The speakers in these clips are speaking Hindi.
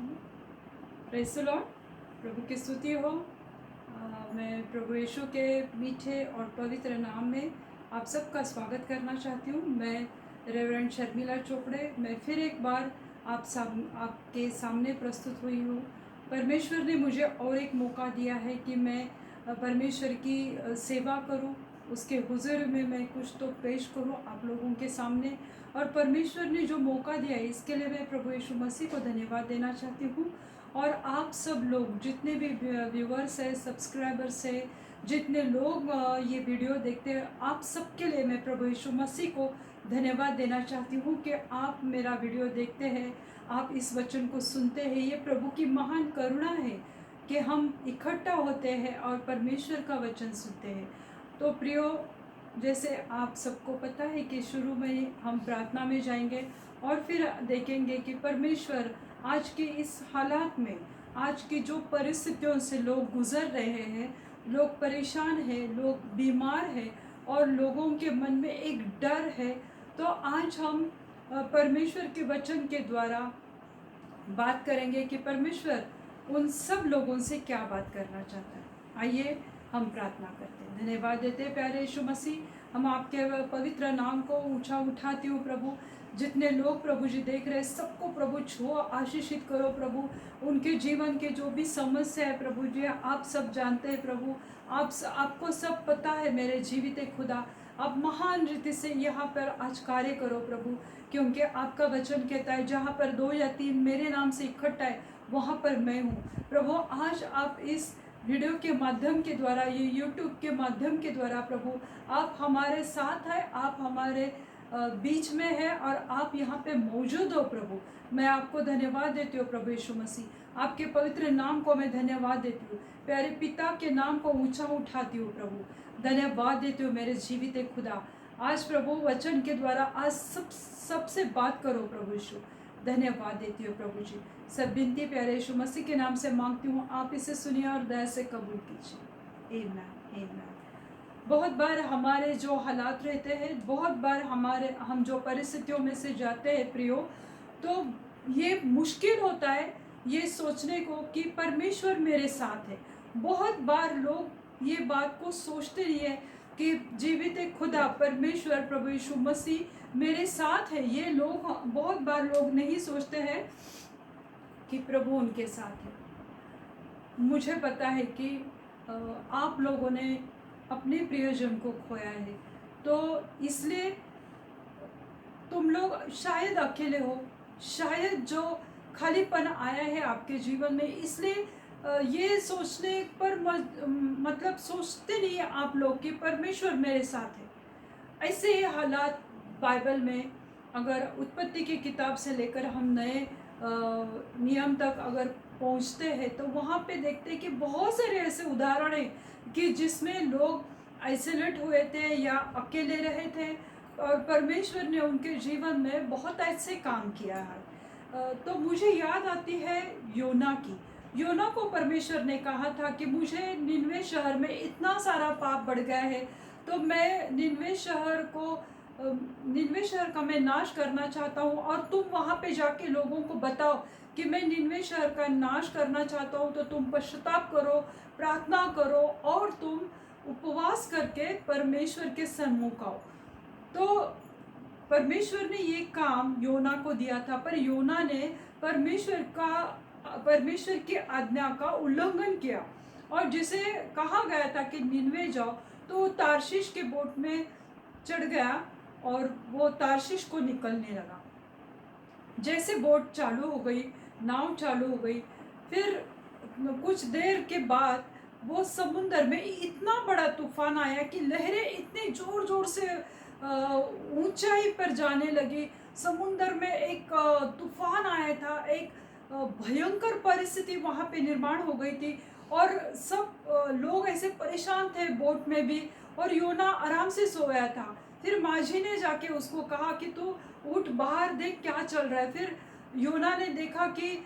Praise the Lord. प्रभु की स्तुति हो। मैं प्रभु यीशु के मीठे और पवित्र नाम में आप सबका स्वागत करना चाहती हूँ। मैं रेवरेंड शर्मिला चोपड़े, मैं फिर एक बार आपके सामने प्रस्तुत हुई हूँ। परमेश्वर ने मुझे और एक मौका दिया है कि मैं परमेश्वर की सेवा करूँ, उसके हुज़ूर में मैं कुछ तो पेश करूँ आप लोगों के सामने। और परमेश्वर ने जो मौका दिया है इसके लिए मैं प्रभु यीशु मसीह को धन्यवाद देना चाहती हूँ। और आप सब लोग जितने भी व्यूवर्स हैं, सब्सक्राइबर्स हैं, जितने लोग ये वीडियो देखते हैं, आप सबके लिए मैं प्रभु यीशु मसीह को धन्यवाद देना चाहती हूँ कि आप मेरा वीडियो देखते हैं, आप इस वचन को सुनते हैं। ये प्रभु की महान करुणा है कि हम इकट्ठा होते हैं और परमेश्वर का वचन सुनते हैं। तो प्रियो, जैसे आप सबको पता है कि शुरू में हम प्रार्थना में जाएंगे और फिर देखेंगे कि परमेश्वर आज के इस हालात में, आज की जो परिस्थितियों से लोग गुज़र रहे हैं, लोग परेशान हैं, लोग बीमार हैं और लोगों के मन में एक डर है। तो आज हम परमेश्वर के वचन के द्वारा बात करेंगे कि परमेश्वर उन सब लोगों से क्या बात करना चाहता है। आइए हम प्रार्थना करते हैं। धन्यवाद देते हैं प्यारे यीशु मसीह, हम आपके पवित्र नाम को ऊंचा उठाती हूँ प्रभु। जितने लोग प्रभु जी देख रहे हैं सबको प्रभु छुओ, आशीषित करो प्रभु। उनके जीवन के जो भी समस्या है प्रभु जी, आप सब जानते हैं प्रभु। आपको सब पता है मेरे जीवित खुदा। आप महान रीति से यहाँ पर आज कार्य करो प्रभु, क्योंकि आपका वचन कहता है जहाँ पर 2 या 3 मेरे नाम से इकट्ठा है वहाँ पर मैं हूँ प्रभु। आज आप इस वीडियो के माध्यम के द्वारा, ये यूट्यूब के माध्यम के द्वारा प्रभु आप हमारे साथ हैं, आप हमारे बीच में है और आप यहाँ पे मौजूद हो प्रभु। मैं आपको धन्यवाद देती हूँ प्रभु यीशु मसीह, आपके पवित्र नाम को मैं धन्यवाद देती हूँ। प्यारे पिता के नाम को ऊंचा उठाती हूँ प्रभु, धन्यवाद देती हूँ मेरे जीवित खुदा। आज प्रभु वचन के द्वारा आज सबसे बात करो प्रभु यीशु, धन्यवाद देती हूँ प्रभु जी। सब विनती प्यारे यीशु मसीह के नाम से मांगती हूँ, आप इसे सुनिए और दया से कबूल कीजिए। आमीन आमीन। बहुत बार हमारे जो हालात रहते हैं, बहुत बार हम जो परिस्थितियों में से जाते हैं प्रियो, तो ये मुश्किल होता है ये सोचने को कि परमेश्वर मेरे साथ है। बहुत बार लोग ये बात को सोचते नहीं है कि जीवित खुदा परमेश्वर प्रभु यीशु मसीह मेरे साथ है। ये लोग बहुत बार लोग नहीं सोचते हैं कि प्रभु उनके साथ है। मुझे पता है कि आप लोगों ने अपने प्रियजन को खोया है, तो इसलिए तुम लोग शायद अकेले हो, शायद जो खालीपन आया है आपके जीवन में, इसलिए ये सोचने पर मतलब सोचते नहीं है आप लोग कि परमेश्वर मेरे साथ है। ऐसे ही हालात बाइबल में अगर उत्पत्ति की किताब से लेकर हम नए नियम तक अगर पहुंचते हैं तो वहाँ पे देखते हैं कि बहुत सारे ऐसे उदाहरण हैं कि जिसमें लोग आइसोलेट हुए थे या अकेले रहे थे और परमेश्वर ने उनके जीवन में बहुत ऐसे काम किया है। तो मुझे याद आती है योना की। योना को परमेश्वर ने कहा था कि मुझे निनवे शहर में इतना सारा पाप बढ़ गया है, तो मैं निनवे शहर का मैं नाश करना चाहता हूँ और तुम वहाँ पे जाके लोगों को बताओ कि मैं निनवे शहर का नाश करना चाहता हूँ। तो तुम पश्चाताप करो, प्रार्थना करो और तुम उपवास करके परमेश्वर के सन्मुख आओ। तो परमेश्वर ने ये काम योना को दिया था, पर योना ने परमेश्वर की आज्ञा का उल्लंघन किया और जिसे कहा गया था कि निनवे जाओ, तो वो तार्शीश के बोट में चढ़ गया और वो तार्शीश को निकलने लगा। जैसे बोट चालू हो गई, नाव चालू हो गई, फिर कुछ देर के बाद वो समुंदर में इतना बड़ा तूफान आया कि लहरें इतने जोर जोर से ऊंचाई पर जाने लगी। समुंदर में एक तूफान आया था, एक भयंकर परिस्थिति वहाँ पे निर्माण हो गई थी और सब लोग ऐसे परेशान थे बोट में भी, और योना आराम से सोया था। फिर माझी ने जाके उसको कहा कि तू उठ, बाहर देख क्या चल रहा है। फिर योना ने देखा कि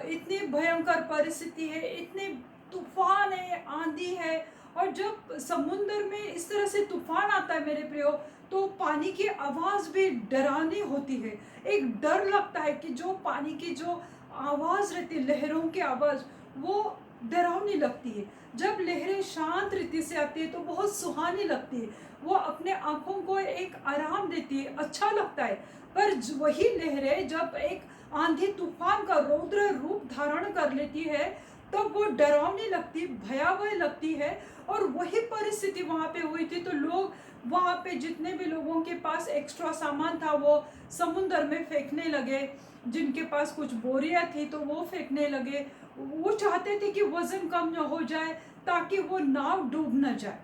इतनी भयंकर परिस्थिति है, इतने तूफान है, आंधी है, और जब समुद्र में इस तरह से तूफान आता है मेरे प्रियो, तो पानी की आवाज़ भी डरावनी होती है। एक डर लगता है कि जो पानी की जो आवाज़ रहती है, लहरों की आवाज़, वो डरावनी लगती है। जब लहरें शांत रीति से आती है तो बहुत सुहानी लगती है, वो अपने आँखों को एक आराम देती है, अच्छा लगता है। पर वही लहरें जब एक आंधी तूफान का रौद्र रूप धारण कर लेती है, तब वो डरावनी लगती, भयावह लगती है। और वही परिस्थिति वहाँ पे हुई थी, तो लोग वहाँ पे जितने भी लोगों के पास एक्स्ट्रा सामान था वो समुंदर में फेंकने लगे, जिनके पास कुछ बोरियां थी तो वो फेंकने लगे। वो चाहते थे कि वजन कम न हो जाए ताकि वो नाव डूब न जाए,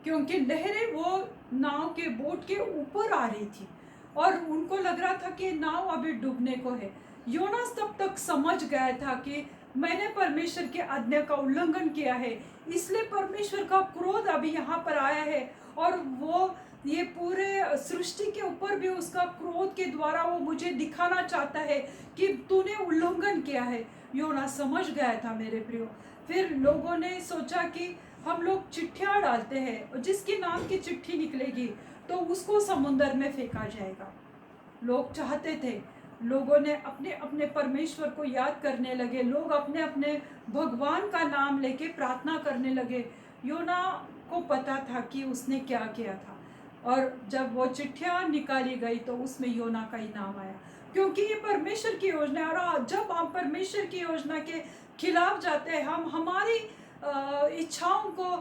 क्योंकि लहरें वो नाव के बोट के ऊपर आ रही थी और उनको लग रहा था कि नाव अभी डूबने को है। योनास तब तक समझ गया था कि मैंने परमेश्वर की आज्ञा का उल्लंघन किया है, इसलिए परमेश्वर का क्रोध अभी यहाँ पर आया है और वो ये पूरे सृष्टि के ऊपर भी उसका क्रोध के द्वारा वो मुझे दिखाना चाहता है कि तूने उल्लंघन किया है। योना समझ गया था मेरे प्रियो। फिर लोगों ने सोचा कि हम लोग चिट्ठियाँ डालते हैं और जिसके नाम की चिट्ठी निकलेगी तो उसको समुंदर में फेंका जाएगा। लोग चाहते थे, लोगों ने अपने अपने परमेश्वर को याद करने लगे, लोग अपने अपने भगवान का नाम लेके प्रार्थना करने लगे। योना को पता था कि उसने क्या किया था, और जब वो चिट्ठियाँ निकाली गई तो उसमें योना का ही नाम आया, क्योंकि ये परमेश्वर की योजना है। और जब हम परमेश्वर की योजना के खिलाफ जाते हैं, हम हमारी इच्छाओं को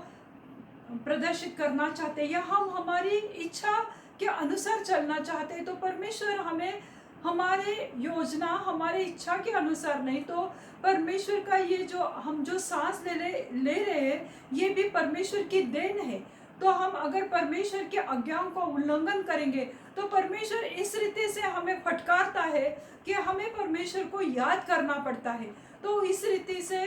प्रदर्शित करना चाहते हैं या हम हमारी इच्छा के अनुसार चलना चाहते हैं, तो परमेश्वर हमें हमारे योजना हमारे इच्छा के अनुसार नहीं, तो परमेश्वर का ये जो हम जो सांस ले रहे हैं, ये भी परमेश्वर की देन है। तो हम अगर परमेश्वर के आज्ञाओं का उल्लंघन करेंगे तो परमेश्वर इस रीति से हमें फटकारता है कि हमें परमेश्वर को याद करना पड़ता है। तो इस रीति से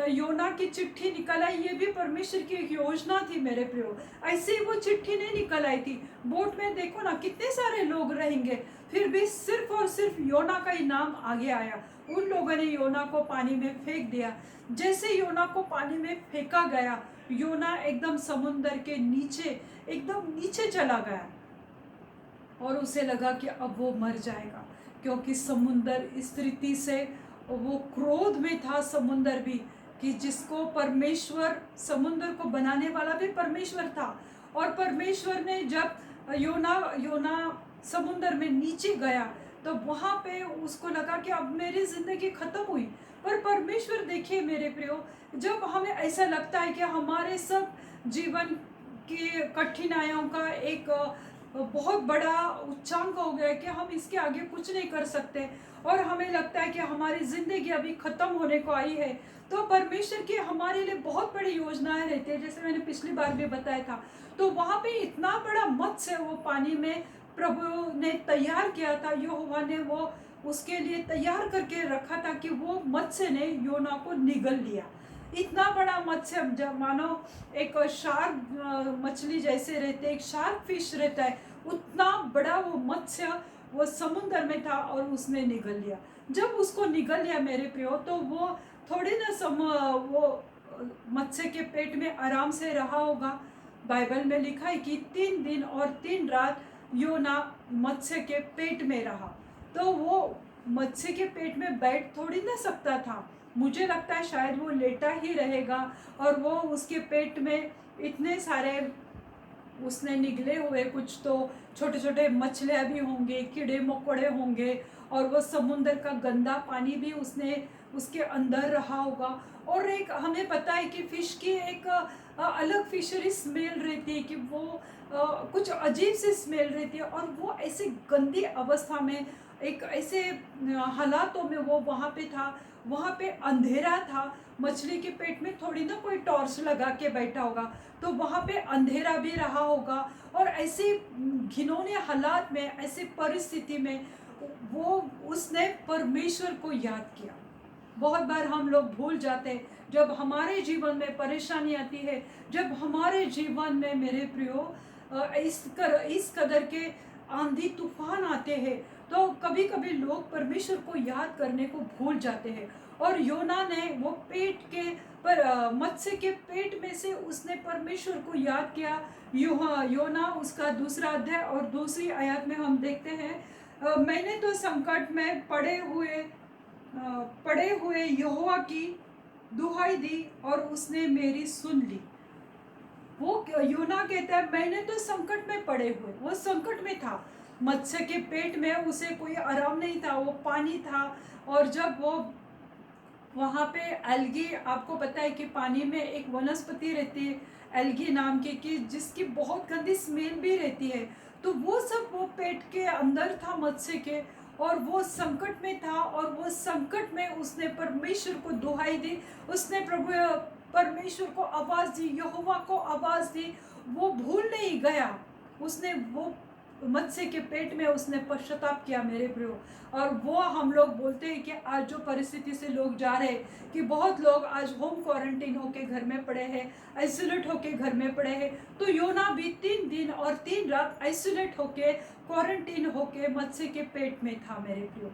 योना की चिट्ठी निकल आई, ये भी परमेश्वर की एक योजना थी मेरे प्रियो। ऐसे ही वो चिट्ठी नहीं निकल आई थी। बोट में देखो ना कितने सारे लोग रहेंगे, फिर भी सिर्फ और सिर्फ योना का ही नाम आगे आया। उन लोगों ने योना को पानी में फेंक दिया। जैसे योना को पानी में फेंका गया, योना एकदम समुंदर के नीचे एकदम नीचे चला गया और उसे लगा कि अब वो मर जाएगा, क्योंकि समुंदर इस रीति से वो क्रोध में था। समुंदर भी कि जिसको परमेश्वर, समुंदर को बनाने वाला भी परमेश्वर था, और परमेश्वर ने जब योना समुंदर में नीचे गया तो वहाँ पे उसको लगा कि अब मेरी ज़िंदगी ख़त्म हुई। पर परमेश्वर, देखिए मेरे प्रियो, जब हमें ऐसा लगता है कि हमारे सब जीवन की कठिनाइयों का एक बहुत बड़ा उच्चांक हो गया कि हम इसके आगे कुछ नहीं कर सकते और हमें लगता है कि हमारी ज़िंदगी अभी ख़त्म होने को आई है, तो परमेश्वर की हमारे लिए बहुत बड़ी योजनाएं रहती है। जैसे मैंने पिछली बार भी बताया था, तो वहाँ पे इतना बड़ा मत्स्य वो पानी में प्रभु ने तैयार किया था, यहोवा ने वो उसके लिए तैयार करके रखा था कि वो मत्स्य ने योना को निगल लिया। इतना बड़ा मत्स्य, जब मानो एक शार्क मछली जैसे रहते, एक शार्क फिश रहता है, उतना बड़ा वो मत्स्य वो समुंदर में था और उसने निगल लिया। जब उसको निगल लिया मेरे प्रियो, तो वो थोड़ी ना वो मत्स्य के पेट में आराम से रहा होगा। बाइबल में लिखा है कि 3 दिन और 3 रात योना मत्स्य के पेट में रहा। तो वो मत्स्य के पेट में बैठ थोड़ी ना सकता था, मुझे लगता है शायद वो लेटा ही रहेगा और वो उसके पेट में इतने सारे उसने निगले हुए कुछ तो छोटे छोटे मछलियाँ भी होंगे, कीड़े मकोड़े होंगे, और वो समुंदर का गंदा पानी भी उसने उसके अंदर रहा होगा। और एक हमें पता है कि फ़िश की एक अलग फिशरी स्मेल रहती है कि वो कुछ अजीब सी स्मेल रहती है, और वो ऐसे गंदी अवस्था में एक ऐसे हालातों में वो वहाँ पे था। वहाँ पे अंधेरा था, मछली के पेट में थोड़ी ना कोई टॉर्च लगा के बैठा होगा, तो वहाँ पे अंधेरा भी रहा होगा। और ऐसे घिनौने हालात में, ऐसे परिस्थिति में वो उसने परमेश्वर को याद किया। बहुत बार हम लोग भूल जाते हैं, जब हमारे जीवन में परेशानी आती है, जब हमारे जीवन में मेरे प्रियो इस कदर के आंधी तूफान आते हैं, तो कभी कभी लोग परमेश्वर को याद करने को भूल जाते हैं। और योना ने वो पेट के पर मत्स्य के पेट में से उसने परमेश्वर को याद किया। योना उसका 2 अध्याय और 2 आयत में हम देखते हैं, मैंने तो संकट में पड़े हुए पड़े हुए यहोवा की दुहाई दी और उसने मेरी सुन ली। वो यूना कहता है मैंने तो संकट में पड़े हुए, वो संकट में था, मत्स्य के पेट में उसे कोई आराम नहीं था, वो पानी था। और जब वो वहाँ पे एल्गी, आपको पता है कि पानी में एक वनस्पति रहती है एल्गी नाम की, कि जिसकी बहुत गंदी स्मेल भी रहती है, तो वो सब वो पेट के अंदर था मत्स्य के, और वो संकट में था। और वो संकट में उसने परमेश्वर को दुहाई दी, उसने प्रभु परमेश्वर को आवाज़ दी, यहोवा को आवाज़ दी। वो भूल नहीं गया, उसने वो मत्स्य के पेट में उसने पश्चाताप किया मेरे प्रियो। और वो हम लोग बोलते हैं कि आज जो परिस्थिति से लोग जा रहे हैं, कि बहुत लोग आज होम क्वारंटीन होके घर में पड़े हैं, आइसोलेट होके घर में पड़े हैं। तो योना भी 3 दिन और 3 रात आइसोलेट होके, क्वारंटीन होके मत्स्य के पेट में था मेरे प्रियो।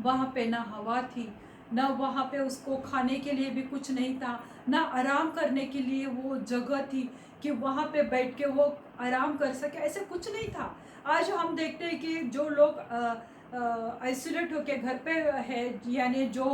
वहाँ पे ना हवा थी, ना वहाँ पे उसको खाने के लिए भी कुछ नहीं था, ना आराम करने के लिए वो जगह थी कि वहाँ पे बैठ के वो आराम कर सके, ऐसे कुछ नहीं था। आज हम देखते हैं कि जो लोग आइसोलेट होके घर पे है, यानी जो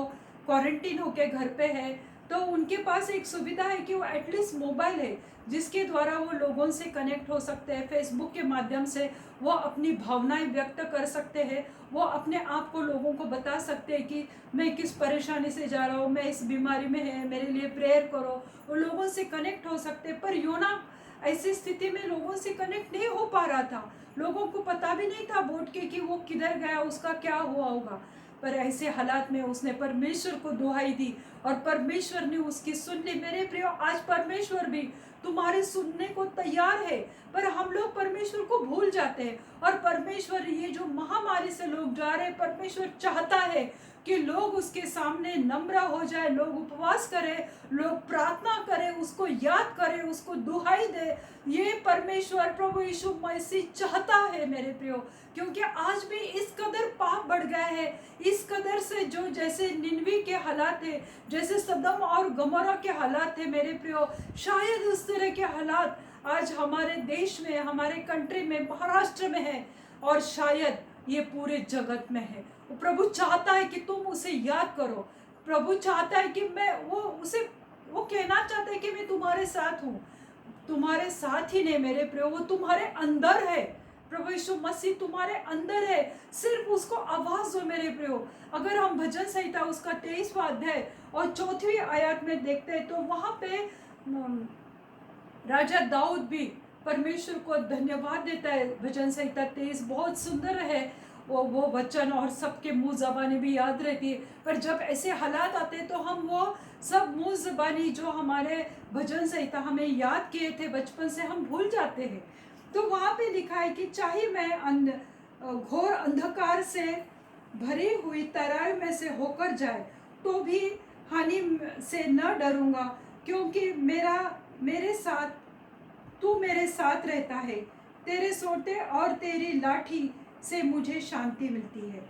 क्वारंटीन होके घर पे है, तो उनके पास एक सुविधा है कि वो एटलीस्ट मोबाइल है, जिसके द्वारा वो लोगों से कनेक्ट हो सकते हैं। फेसबुक के माध्यम से वो अपनी भावनाएं व्यक्त कर सकते हैं, वो अपने आप को लोगों को बता सकते हैं कि मैं किस परेशानी से जा रहा हूँ, मैं इस बीमारी में है, मेरे लिए प्रेयर करो। वो लोगों से कनेक्ट हो सकते हैं। पर योना ऐसी स्थिति में लोगों से कनेक्ट नहीं हो पा रहा था, लोगों को पता भी नहीं था बोट के कि वो किधर गया, उसका क्या हुआ होगा। पर ऐसे हालात में उसने परमेश्वर को दुहाई दी और परमेश्वर ने उसकी सुन ली। मेरे प्रियो, आज परमेश्वर भी तुम्हारे सुनने को तैयार है, पर हम लोग परमेश्वर को भूल जाते हैं। और परमेश्वर, ये जो महामारी से लोग जा रहे हैं, परमेश्वर चाहता है कि लोग उसके सामने नम्र हो जाए, लोग उपवास करें, लोग प्रार्थना करें, उसको याद करें, उसको दुहाई दे। ये परमेश्वर प्रभु यीशु मसीह चाहता है मेरे प्रियो। क्योंकि आज भी इस कदर पाप बढ़ गया है, इस कदर से, जो जैसे निनवी के हालात है, जैसे सदम और गमोरा के हालात है मेरे प्रियो, शायद उस तरह के हालात आज हमारे देश में, हमारे कंट्री में, महाराष्ट्र में है, और शायद ये पूरे जगत में है। वो प्रभु चाहता है कि तुम उसे याद करो। प्रभु चाहता है कि मैं वो कहना चाहता है कि मैं तुम्हारे साथ हूँ। तुम्हारे साथ ही नहीं मेरे प्रियो, वो तुम्हारे अंदर है। प्रभु यीशु मसीह तुम्हारे अंदर है, सिर्फ उसको आवाज दो मेरे प्रियो। अगर हम भजन संहिता उसका 23वां अध्याय और 4वीं आयत में देखते हैं, तो वहां पे राजा दाऊद भी परमेश्वर को धन्यवाद देता है। भजन संहिता 23 बहुत सुंदर है वो वचन, और सबके मुंह जबानी भी याद रहती है। पर जब ऐसे हालात आते हैं तो हम वो सब मुंह जबानी जो हमारे भजन संहिता हमें याद किए थे बचपन से, हम भूल जाते हैं। तो वहाँ पे लिखा है कि चाहे मैं घोर अंधकार से भरी हुई तराई में से होकर जाए, तो भी हानि से न डरूंगा, क्योंकि मेरे साथ तू मेरे साथ रहता है। तेरे सोटे और तेरी लाठी से मुझे शांति मिलती है।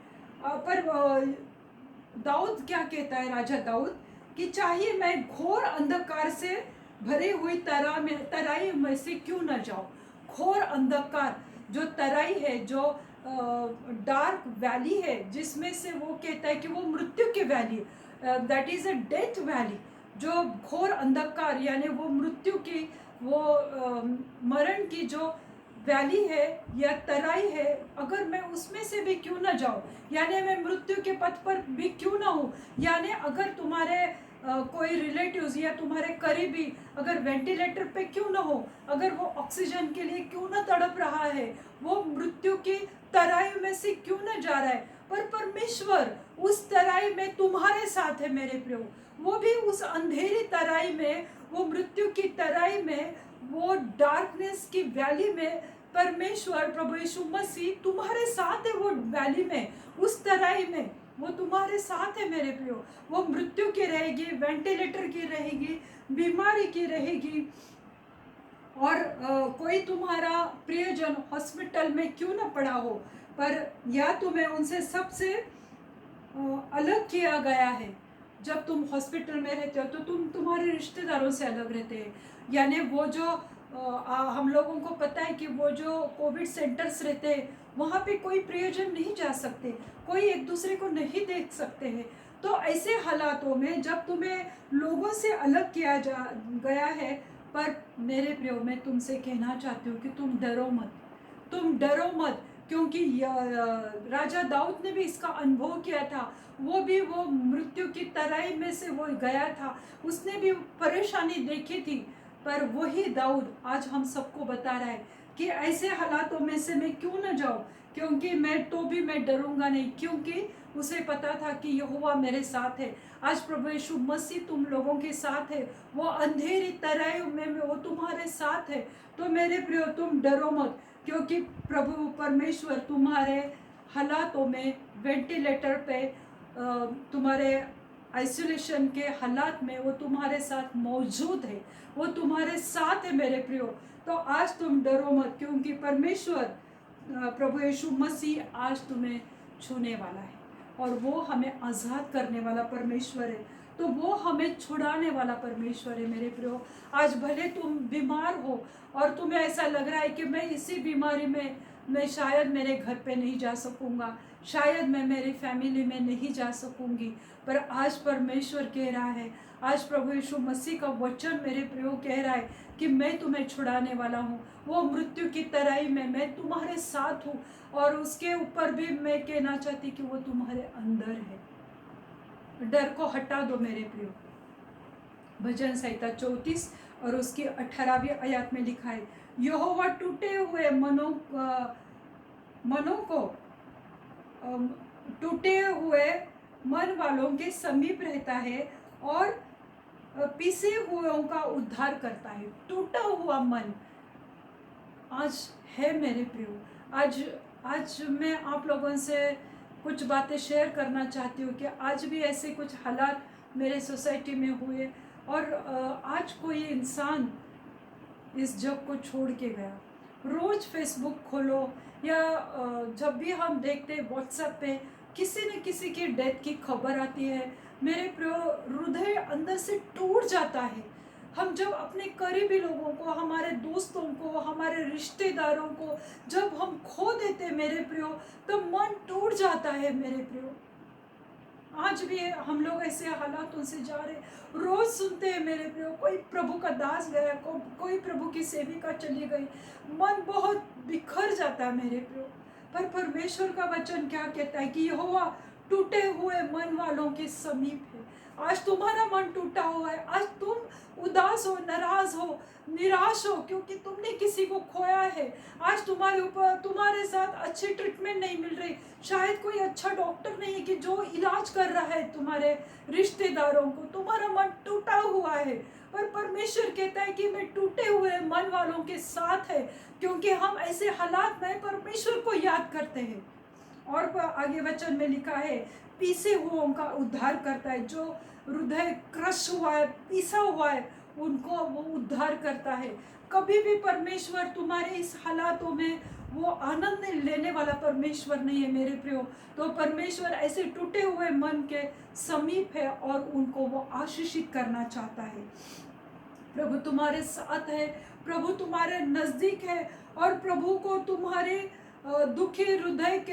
पर दाऊद क्या कहता है, राजा दाऊद, कि चाहे मैं घोर अंधकार से भरी हुई तराई में से क्यों न जाऊं। घोर अंधकार, जो तराई है, जो डार्क वैली है, जिसमें से वो कहता है कि वो मृत्यु की valley, that is a death valley. जो घोर अंधकार यानी वो मृत्यु की, वो मरण की जो वैली है या तराई है, अगर मैं उसमें से भी क्यों ना जाऊं, यानी मैं मृत्यु के पथ पर भी क्यों ना हूं, यानी अगर तुम्हारे कोई रिलेटिव्स या तुम्हारे करीबी अगर वेंटिलेटर पे क्यों ना हो, अगर वो ऑक्सीजन के लिए क्यों ना तड़प रहा है, वो मृत्यु की तराई में से क्यों ना जा रहा है, पर परमेश्वर उस तराई में तुम्हारे साथ है मेरे प्रियो। वो भी उस अंधेरी तराई में, वो मृत्यु की तराई में, वो डार्कनेस की वैली में परमेश्वर प्रभु यीशु मसीह तुम्हारे साथ है। वो वैली में, उस तराई में वो तुम्हारे साथ है मेरे प्रियो। वो मृत्यु की रहेगी, वेंटिलेटर की रहेगी, बीमारी की रहेगी, और कोई तुम्हारा प्रियजन हॉस्पिटल में क्यों ना पड़ा हो, पर या तुम्हें उनसे सबसे अलग किया गया है। जब तुम हॉस्पिटल में रहते हो तो तुम तुम्हारे रिश्तेदारों से अलग रहते हैं, यानी वो जो हम लोगों को पता है कि वो जो कोविड सेंटर्स रहते हैं वहाँ पे कोई प्रियजन नहीं जा सकते, कोई एक दूसरे को नहीं देख सकते हैं। तो ऐसे हालातों में जब तुम्हें लोगों से अलग किया जा गया है, पर मेरे प्रियो मैं तुमसे कहना चाहती हूँ कि तुम डरो मत, तुम डरो मत, क्योंकि राजा दाऊद ने भी इसका अनुभव किया था। वो भी वो मृत्यु की तराई में से वो गया था, उसने भी परेशानी देखी थी। पर वही दाऊद आज हम सबको बता रहा है कि ऐसे हालातों में से मैं क्यों न जाऊं, क्योंकि मैं डरूंगा नहीं, क्योंकि उसे पता था कि यहोवा मेरे साथ है। आज प्रभु यीशु मसीह तुम लोगों के साथ है, वो अंधेरी तराई में वो तुम्हारे साथ है। तो मेरे प्रियो तुम डरो मत, क्योंकि प्रभु परमेश्वर तुम्हारे हालातों में, वेंटिलेटर पे, तुम्हारे आइसोलेशन के हालात में वो तुम्हारे साथ मौजूद है, वो तुम्हारे साथ है मेरे प्रियो। तो आज तुम डरो मत, क्योंकि परमेश्वर प्रभु यीशु मसीह आज तुम्हें छूने वाला है और वो हमें आज़ाद करने वाला परमेश्वर है। तो वो हमें छुड़ाने वाला परमेश्वर है मेरे प्रियो। आज भले तुम बीमार हो और तुम्हें ऐसा लग रहा है कि मैं इसी बीमारी में मैं शायद मेरे घर पे नहीं जा सकूँगा, शायद मैं मेरी फैमिली में नहीं जा सकूँगी, पर आज परमेश्वर कह रहा है, आज प्रभु यीशु मसीह का वचन मेरे प्रियो कह रहा है कि मैं तुम्हें छुड़ाने वाला हूँ। वो मृत्यु की तराई में मैं तुम्हारे साथ हूँ, और उसके ऊपर भी मैं कहना चाहती कि वो तुम्हारे अंदर है। डर को हटा दो मेरे प्रियो। भजन संहिता 34 और उसकी 18वीं आयत में लिखा है, यहोवा टूटे हुए मनों को टूटे हुए मन वालों के समीप रहता है और पीसे हुओं का उद्धार करता है। टूटा हुआ मन आज है मेरे प्रियो। आज मैं आप लोगों से कुछ बातें शेयर करना चाहती हूँ कि आज भी ऐसे कुछ हालात मेरे सोसाइटी में हुए, और आज कोई इंसान इस जग को छोड़ के गया। रोज़ फेसबुक खोलो या जब भी हम देखते व्हाट्सएप पे किसी न किसी की डेथ की खबर आती है, मेरे प्रियो हृदय अंदर से टूट जाता है। हम जब अपने करीबी लोगों को, हमारे दोस्तों को, हमारे रिश्तेदारों को जब हम खो देते मेरे प्रियो, तो मन टूट जाता है मेरे प्रियो। आज भी हम लोग ऐसे हालातों से जा रहे। रोज सुनते हैं मेरे प्रियो, कोई प्रभु का दास गया, कोई प्रभु की सेविका चली गई, मन बहुत बिखर जाता है मेरे प्रियो। पर परमेश्वर का वचन क्या कहता है कि यहोवा टूटे हुए मन वालों के समीप है। आज तुम्हारा मन टूटा हुआ है, आज तुम उदास हो, नाराज हो, निराश हो, क्योंकि तुमने किसी को खोया है। आज तुम्हारे ऊपर, तुम्हारे साथ अच्छी ट्रीटमेंट नहीं मिल रही, शायद कोई अच्छा डॉक्टर नहीं है कि जो इलाज कर रहा है तुम्हारे रिश्तेदारों को। तुम्हारा मन टूटा हुआ है, पर परमेश्वर कहता है कि मैं टूटे हुए मन वालों के साथ है, क्योंकि हम ऐसे हालात में परमेश्वर को याद करते हैं। और आगे वचन में लिखा है, पीसे हुओं का उद्धार करता है। जो हृदय क्रश हुआ है, पीसा हुआ है, उनको वो उद्धार करता है। कभी भी परमेश्वर तुम्हारे इस हालातों में वो आनंद लेने वाला परमेश्वर नहीं है मेरे प्रियो। तो परमेश्वर ऐसे टूटे हुए मन के समीप है और उनको वो आशीषित करना चाहता है। प्रभु तुम्हारे साथ है, प्रभु तुम्हारे नज़दीक है, और प्रभु को तुम्हारे दुखी हृदय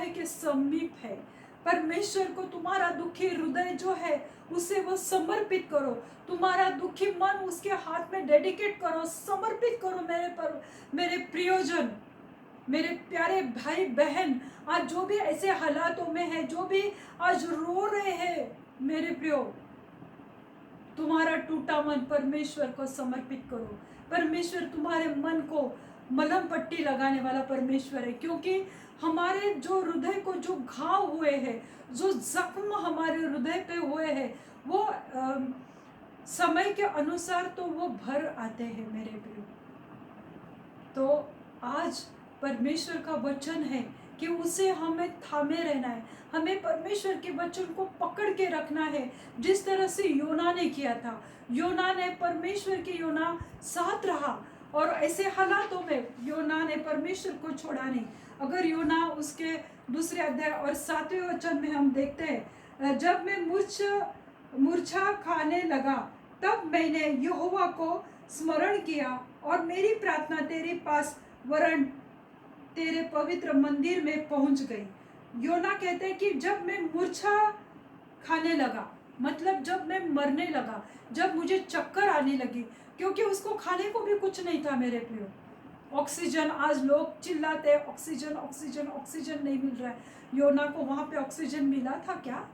के समीप है। परमेश्वर को तुम्हारा दुखी हृदय जो है उसे वो समर्पित करो। तुम्हारा दुखी मन उसके हाथ में डेडिकेट करो, समर्पित करो मेरे प्रियजन, मेरे प्यारे भाई बहन। आज जो भी ऐसे हालातों में है, जो भी आज रो रहे हैं मेरे प्रियो, तुम्हारा टूटा मन परमेश्वर को समर्पित करो। परमेश्वर तुम्हारे मन को मलहम पट्टी लगाने वाला परमेश्वर है, क्योंकि हमारे जो हृदय को जो घाव हुए हैं, जो जख्म हमारे हृदय पे हुए हैं, वो समय के अनुसार तो वो भर आते हैं मेरे प्रियो। तो आज परमेश्वर का वचन है कि उसे हमें थामे रहना है, हमें परमेश्वर के वचन को पकड़ के रखना है, जिस तरह से योना ने किया था। योना ने परमेश्वर के योना साथ रहा, और ऐसे हालातों में योना ने परमेश्वर को छोड़ा नहीं। अगर योना उसके 2 अध्याय और 7वें वचन में हम देखते हैं, जब मैं मूर्छा खाने लगा, तब मैंने यहोवा को स्मरण किया और मेरी प्रार्थना तेरे पास वरण तेरे पवित्र मंदिर में पहुंच गई। योना कहते हैं कि जब मैं मूर्छा खाने लगा, मतलब जब मैं मरने लगा, जब मुझे चक्कर आने लगी, क्योंकि उसको खाने को भी कुछ नहीं था मेरे प्रियो। ऑक्सीजन, आज लोग चिल्लाते हैं ऑक्सीजन ऑक्सीजन ऑक्सीजन नहीं मिल रहा है। योना को वहां पे ऑक्सीजन मिला था क्या?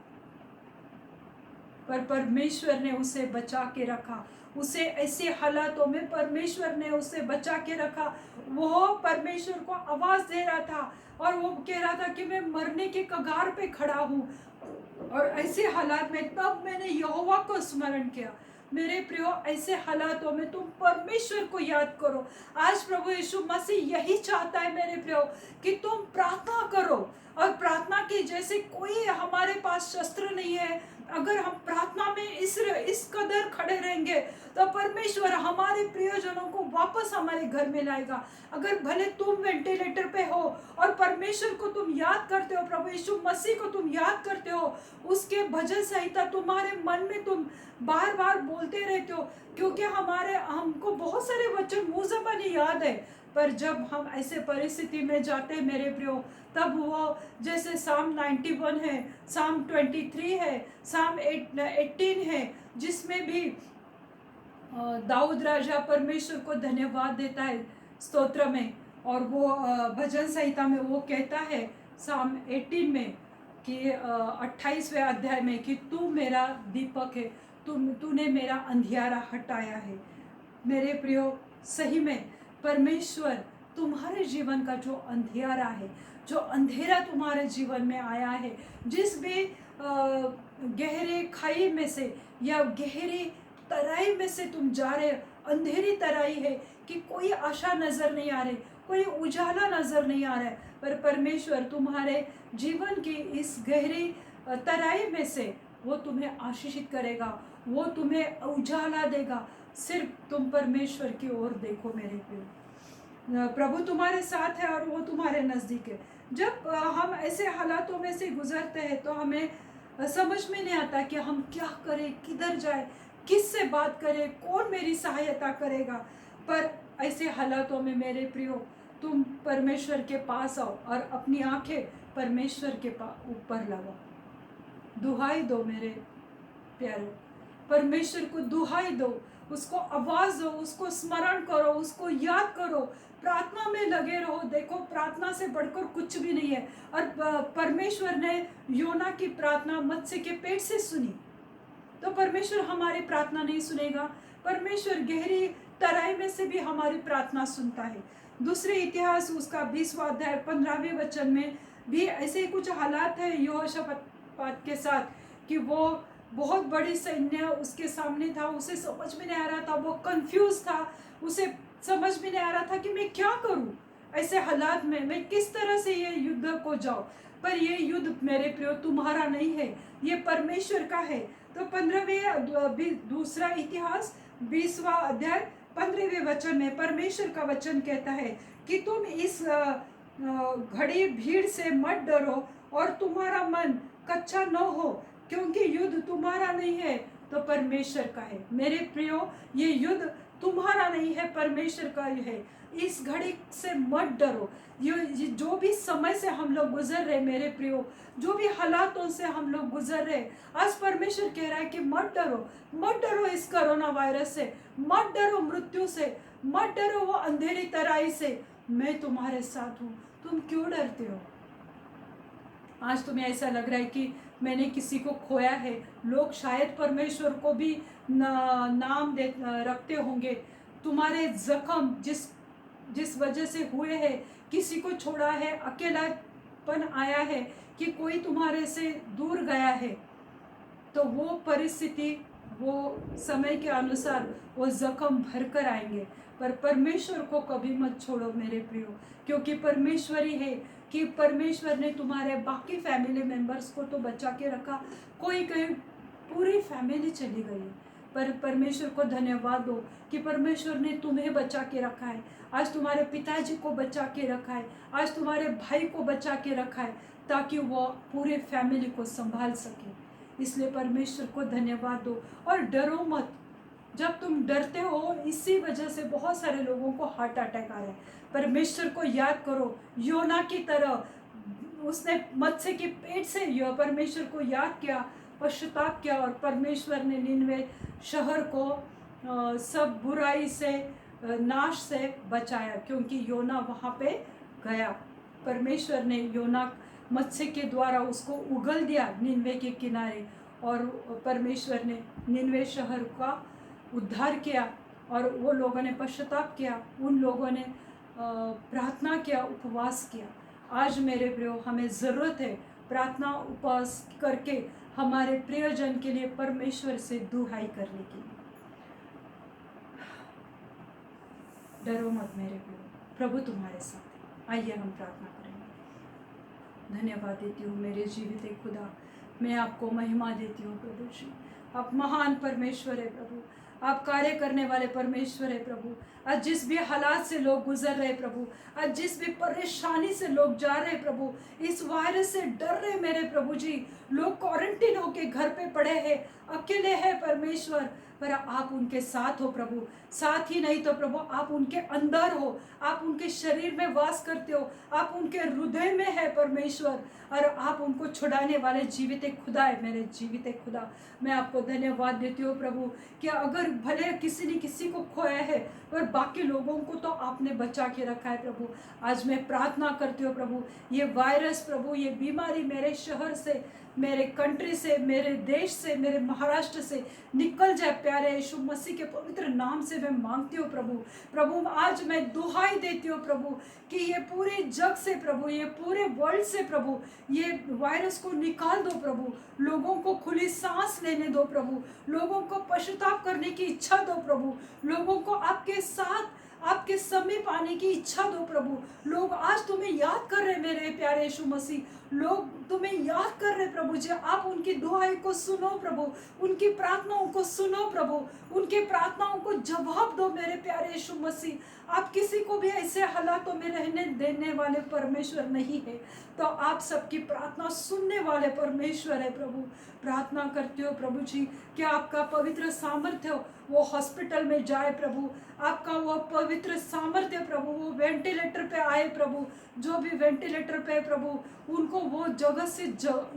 पर परमेश्वर ने उसे बचा के रखा। उसे ऐसे हालातों में परमेश्वर ने उसे बचा के रखा। वो परमेश्वर को आवाज दे रहा था और वो कह रहा था कि मैं मरने के कगार पे खड़ा हूँ। और ऐसे हालात में तब मैंने यहोवा को स्मरण किया। मेरे प्रियो, ऐसे हालातों में तुम परमेश्वर को याद करो। आज प्रभु यीशु मसीह यही चाहता है मेरे प्रियो कि तुम प्रार्थना करो। और प्रार्थना की जैसे कोई हमारे पास शस्त्र नहीं है। अगर हम प्रार्थना में इस कदर खड़े रहेंगे तो परमेश्वर हमारे प्रियजनों को वापस हमारे घर में लाएगा। अगर भले तुम वेंटिलेटर पे हो और परमेश्वर को तुम याद करते हो, प्रभु यीशु मसीह को तुम याद करते हो, उसके भजन संहिता तुम्हारे मन में तुम बार बार बोलते रहते हो, क्योंकि हमको बहुत सारे वचन मुंह ज़बानी याद है। पर जब हम ऐसे परिस्थिति में जाते हैं मेरे प्रियो, तब वो जैसे साम 91 है, साम 23 है, साम 18 है, जिसमें भी दाऊद राजा परमेश्वर को धन्यवाद देता है स्तोत्र में। और वो भजन संहिता में वो कहता है साम 18 में कि 28वें अध्याय में कि तू मेरा दीपक है, तूने मेरा अंधियारा हटाया है। मेरे प्रियो, सही में परमेश्वर तुम्हारे जीवन का जो अंधियारा है, जो अंधेरा तुम्हारे जीवन में आया है, जिस भी गहरे खाई में से या गहरी तराई में से तुम जा रहे, अंधेरी तराई है कि कोई आशा नजर नहीं आ रही, कोई उजाला नजर नहीं आ रहा है, पर परमेश्वर तुम्हारे जीवन की इस गहरी तराई में से वो तुम्हें आशीषित करेगा, वो तुम्हें उजाला देगा। सिर्फ तुम परमेश्वर की ओर देखो मेरे प्रिय। प्रभु तुम्हारे साथ है और वो तुम्हारे नज़दीक है। जब हम ऐसे हालातों में से गुजरते हैं तो हमें समझ में नहीं आता कि हम क्या करें, किधर जाए, किससे बात करें, कौन मेरी सहायता करेगा। पर ऐसे हालातों में मेरे प्रियो, तुम परमेश्वर के पास आओ और अपनी आंखें परमेश्वर के ऊपर लगाओ। दुहाई दो मेरे प्यारे, परमेश्वर को दुहाई दो, उसको आवाज दो, उसको स्मरण करो, उसको याद करो, प्रार्थना में लगे रहो। देखो, प्रार्थना से बढ़कर कुछ भी नहीं है। और परमेश्वर ने योना की प्रार्थना मत्स्य के पेट से सुनी, तो परमेश्वर हमारी प्रार्थना नहीं सुनेगा? परमेश्वर गहरी तराई में से भी हमारी प्रार्थना सुनता है। दूसरे इतिहास उसका 20वां अध्याय 15वें वचन में भी ऐसे कुछ हालात है यहोशापात के साथ कि वो बहुत बड़ी सैन्य उसके सामने था, उसे समझ में नहीं आ रहा था, वो कंफ्यूज था, उसे समझ में नहीं आ रहा था कि मैं क्या करूं ऐसे हालात में, मैं किस तरह से ये युद्ध को जाऊं। पर ये युद्ध मेरे प्रियो तुम्हारा नहीं है, ये परमेश्वर का है। तो 15वें दूसरा इतिहास 20वां अध्याय 15वें वचन में परमेश्वर का वचन कहता है कि तुम इस घड़ी भीड़ से मत डरो और तुम्हारा मन कच्चा न हो, क्योंकि युद्ध तुम्हारा नहीं है तो परमेश्वर का है। मेरे प्रियो, ये युद्ध तुम्हारा नहीं है, परमेश्वर का है। इस घड़ी से मत डरो। ये जो भी समय से हम लोग गुजर रहे मेरे प्रियो, जो भी हालातों से हम लोग गुजर रहे, आज परमेश्वर कह रहा है कि मत डरो, मत डरो इस कोरोना वायरस से, मत डरो मृत्यु से, मत डरो वो अंधेरी तराई से, मैं तुम्हारे साथ हूँ। तुम क्यों डरते हो? आज तुम्हें ऐसा लग रहा है कि मैंने किसी को खोया है। लोग शायद परमेश्वर को भी नाम रखते होंगे। तुम्हारे जख्म जिस वजह से हुए हैं, किसी को छोड़ा है, अकेलापन आया है कि कोई तुम्हारे से दूर गया है, तो वो परिस्थिति, वो समय के अनुसार वो जख्म भर कर आएंगे। पर परमेश्वर को कभी मत छोड़ो मेरे प्रियो, क्योंकि परमेश्वर ही है कि परमेश्वर ने तुम्हारे बाकी फैमिली मेंबर्स को तो बचा के रखा, कोई कहीं पूरी फैमिली चली गई, पर परमेश्वर को धन्यवाद दो कि परमेश्वर ने तुम्हें बचा के रखा है। आज तुम्हारे पिताजी को बचा के रखा है, आज तुम्हारे भाई को बचा के रखा है, ताकि वो पूरे फैमिली को संभाल सके। इसलिए परमेश्वर को धन्यवाद दो और डरो मत। जब तुम डरते हो, इसी वजह से बहुत सारे लोगों को हार्ट अटैक आ रहे हैं। परमेश्वर को याद करो, योना की तरह उसने मत्स्य के पेट से परमेश्वर को याद किया, पश्चाताप किया, और परमेश्वर ने निनवे शहर को सब बुराई से, नाश से बचाया, क्योंकि योना वहाँ पे गया। परमेश्वर ने योना मत्स्य के द्वारा उसको उगल दिया निनवे के किनारे, और परमेश्वर ने निनवे शहर का उद्धार किया, और वो लोगों ने पश्चाताप किया, उन लोगों ने प्रार्थना किया, उपवास किया। आज मेरे प्रियो, हमें ज़रूरत है प्रार्थना उपवास करके हमारे प्रियजन के लिए परमेश्वर से दुहाई करने की। डरो मत मेरे प्रियो, प्रभु तुम्हारे साथ है। आइए हम प्रार्थना करेंगे। धन्यवाद देती हूँ मेरे जीवित खुदा, मैं आपको महिमा देती हूँ प्रभु जी। आप महान परमेश्वर है प्रभु, आप कार्य करने वाले परमेश्वर है प्रभु। आज जिस भी हालात से लोग गुजर रहे प्रभु, आज जिस भी परेशानी से लोग जा रहे प्रभु, इस वायरस से डर रहे मेरे प्रभु जी, लोग क्वारंटीन होके घर पे पड़े हैं, अकेले हैं परमेश्वर, पर आप उनके साथ हो प्रभु। साथ ही नहीं तो प्रभु, आप उनके अंदर हो, आप उनके शरीर में वास करते हो, आप उनके हृदय में है परमेश्वर, और आप उनको छुड़ाने वाले जीवित खुदा है मेरे जीवित खुदा। मैं आपको धन्यवाद देती हूँ प्रभु कि अगर भले किसी ने किसी को खोया है, पर बाकी लोगों को तो आपने बचा के रखा है प्रभु। आज मैं प्रार्थना करती हूँ प्रभु, ये वायरस प्रभु, ये बीमारी मेरे शहर से, मेरे कंट्री से, मेरे देश से, मेरे महाराष्ट्र से निकल जाए प्यारे यीशु मसीह के पवित्र नाम से मैं मांगती हूँ प्रभु। प्रभु आज मैं दुहाई देती हूँ प्रभु कि ये पूरे जग से प्रभु, ये पूरे वर्ल्ड से प्रभु, ये वायरस को निकाल दो प्रभु। लोगों को खुली सांस लेने दो प्रभु, लोगों को पश्चाताप करने की इच्छा दो प्रभु, लोगों को आपके साथ, आपके समीप आने की इच्छा दो प्रभु। लोग आज तुम्हें याद कर रहे मेरे प्यारे यीशु मसीह, लोग तुम्हें याद कर रहे प्रभु जी। आप उनकी दुआएं को सुनो प्रभु, उनकी प्रार्थनाओं को सुनो प्रभु, उनके प्रार्थनाओं को जवाब दो मेरे प्यारे यीशु मसीह। आप किसी को भी ऐसे हालातों में रहने देने वाले परमेश्वर नहीं है, तो आप सबकी प्रार्थना सुनने वाले परमेश्वर है प्रभु। प्रार्थना करते हो प्रभु जी कि आपका पवित्र सामर्थ्य हो वो हॉस्पिटल में जाए प्रभु, आपका वो पवित्र सामर्थ्य प्रभु वो वेंटिलेटर पे आए प्रभु, जो भी वेंटिलेटर पे प्रभु उनको वो जगह से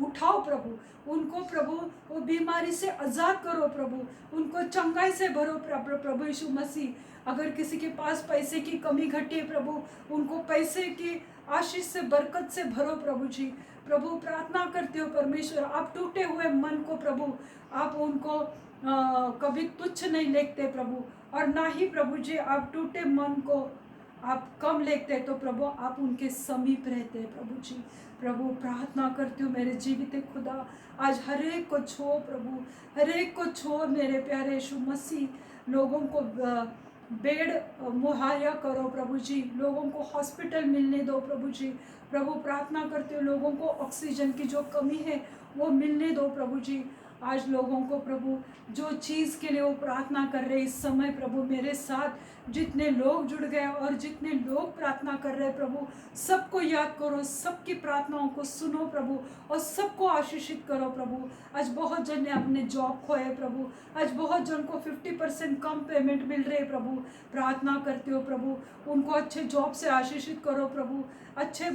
उठाओ प्रभु, उनको प्रभु वो बीमारी से आज़ाद करो प्रभु, उनको चंगाई से भरो प्रभु यीशु मसीह। अगर किसी के पास पैसे की कमी घटी है प्रभु, उनको पैसे की आशीष से, बरकत से भरो प्रभु जी। प्रभु प्रार्थना करते हो परमेश्वर, आप टूटे हुए मन को प्रभु, आप उनको कभी तुच्छ नहीं लेते प्रभु, और ना ही प्रभु जी आप टूटे मन को आप कम लेते, तो प्रभु आप उनके समीप रहते हैं प्रभु जी। प्रभु प्रार्थना करती हूँ मेरे जीवित खुदा, आज हर एक को छो प्रभु, हर एक को छो मेरे प्यारे यीशु मसीह। लोगों को बेड मुहैया करो प्रभु जी, लोगों को हॉस्पिटल मिलने दो प्रभु जी। प्रभु प्रार्थना करते हो लोगों को ऑक्सीजन की जो कमी है वो मिलने दो प्रभु जी। आज लोगों को प्रभु जो चीज़ के लिए वो प्रार्थना कर रहे इस समय प्रभु, मेरे साथ जितने लोग जुड़ गए और जितने लोग प्रार्थना कर रहे प्रभु, सबको याद करो, सबकी प्रार्थनाओं को सुनो प्रभु, और सबको आशीषित करो प्रभु। आज बहुत जन ने अपने जॉब खोए प्रभु, आज बहुत जन को 50% कम पेमेंट मिल रहे प्रभु। प्रार्थना करते हो प्रभु, उनको अच्छे जॉब से आशीषित करो प्रभु, अच्छे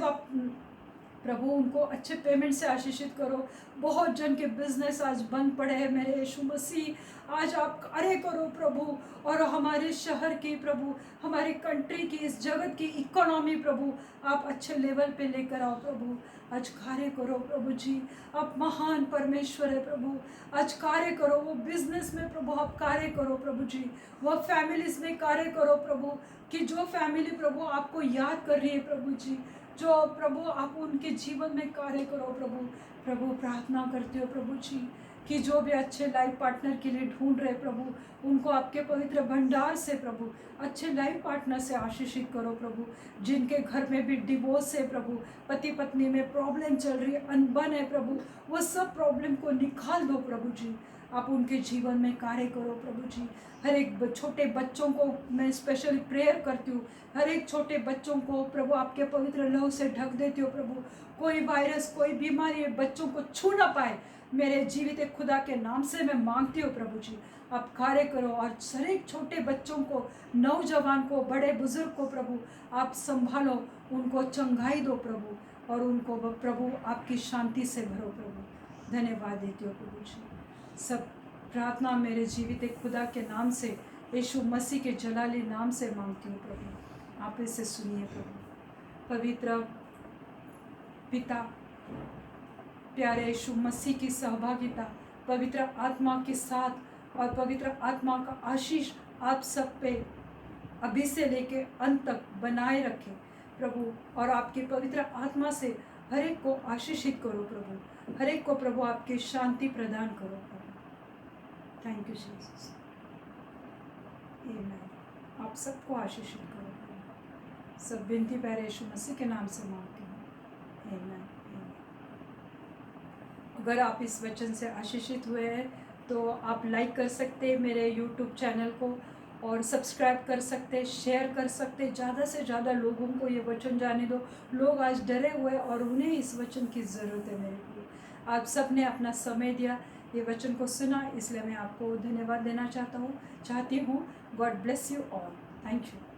प्रभु उनको अच्छे पेमेंट से आशीषित करो। बहुत जन के बिजनेस आज बंद पड़े हैं मेरे यीशु मसीह, आज आप कार्य करो प्रभु, और हमारे शहर की प्रभु, हमारी कंट्री की, इस जगत की इकोनॉमी प्रभु आप अच्छे लेवल पे लेकर आओ प्रभु। आज कार्य करो प्रभु जी, आप महान परमेश्वर है प्रभु, आज कार्य करो वो बिजनेस में प्रभु, आप कार्य करो प्रभु जी, वो फैमिलीज में कार्य करो प्रभु, कि जो फैमिली प्रभु आपको याद कर रही है प्रभु जी, जो प्रभु आप उनके जीवन में कार्य करो प्रभु। प्रभु प्रार्थना करते हो प्रभु जी कि जो भी अच्छे लाइफ पार्टनर के लिए ढूंढ रहे प्रभु, उनको आपके पवित्र भंडार से प्रभु अच्छे लाइफ पार्टनर से आशीषित करो प्रभु। जिनके घर में भी डिवोर्स है प्रभु, पति पत्नी में प्रॉब्लम चल रही है, अनबन है प्रभु, वो सब प्रॉब्लम को निकाल दो प्रभु जी। आप उनके जीवन में कार्य करो प्रभु जी। हर एक छोटे बच्चों को मैं स्पेशली प्रेयर करती हूँ, हर एक छोटे बच्चों को प्रभु आपके पवित्र लहू से ढक देती हो प्रभु। कोई वायरस कोई बीमारी बच्चों को छू ना पाए, मेरे जीवित खुदा के नाम से मैं मांगती हूँ प्रभु जी। आप कार्य करो और हर एक छोटे बच्चों को, नौजवान को, बड़े बुजुर्ग को प्रभु आप संभालो, उनको चंगाई दो प्रभु, और उनको प्रभु आपकी शांति से भरो प्रभु। धन्यवाद देती हो प्रभु जी। सब प्रार्थना मेरे जीवित खुदा के नाम से, यीशु मसीह के जलाली नाम से मांगती हूँ प्रभु। आप इसे सुनिए प्रभु। पवित्र पिता, प्यारे यीशु मसीह की सहभागिता, पवित्र आत्मा के साथ और पवित्र आत्मा का आशीष आप सब पे अभी से लेके अंत तक बनाए रखें प्रभु, और आपकी पवित्र आत्मा से हर एक को आशीषित करो प्रभु, हर एक को प्रभु आपकी शांति प्रदान करो प्रभु। Thank you Jesus. आमीन। आप सबको आशीषित करो प्रभु। सब विनती प्यारे यीशु मसीह के नाम से मांगती हूँ। आमीन। अगर आप इस वचन से आशीषित हुए हैं तो आप लाइक कर सकते हैं मेरे यूट्यूब चैनल को, और सब्सक्राइब कर सकते, शेयर कर सकते, ज़्यादा से ज़्यादा लोगों को ये वचन जाने दो। लोग आज डरे हुए और उन्हें इस वचन की ज़रूरत है मेरे लिए। आप सब ने अपना समय दिया, ये वचन को सुना, इसलिए मैं आपको धन्यवाद देना चाहती हूँ। God bless you all. Thank you.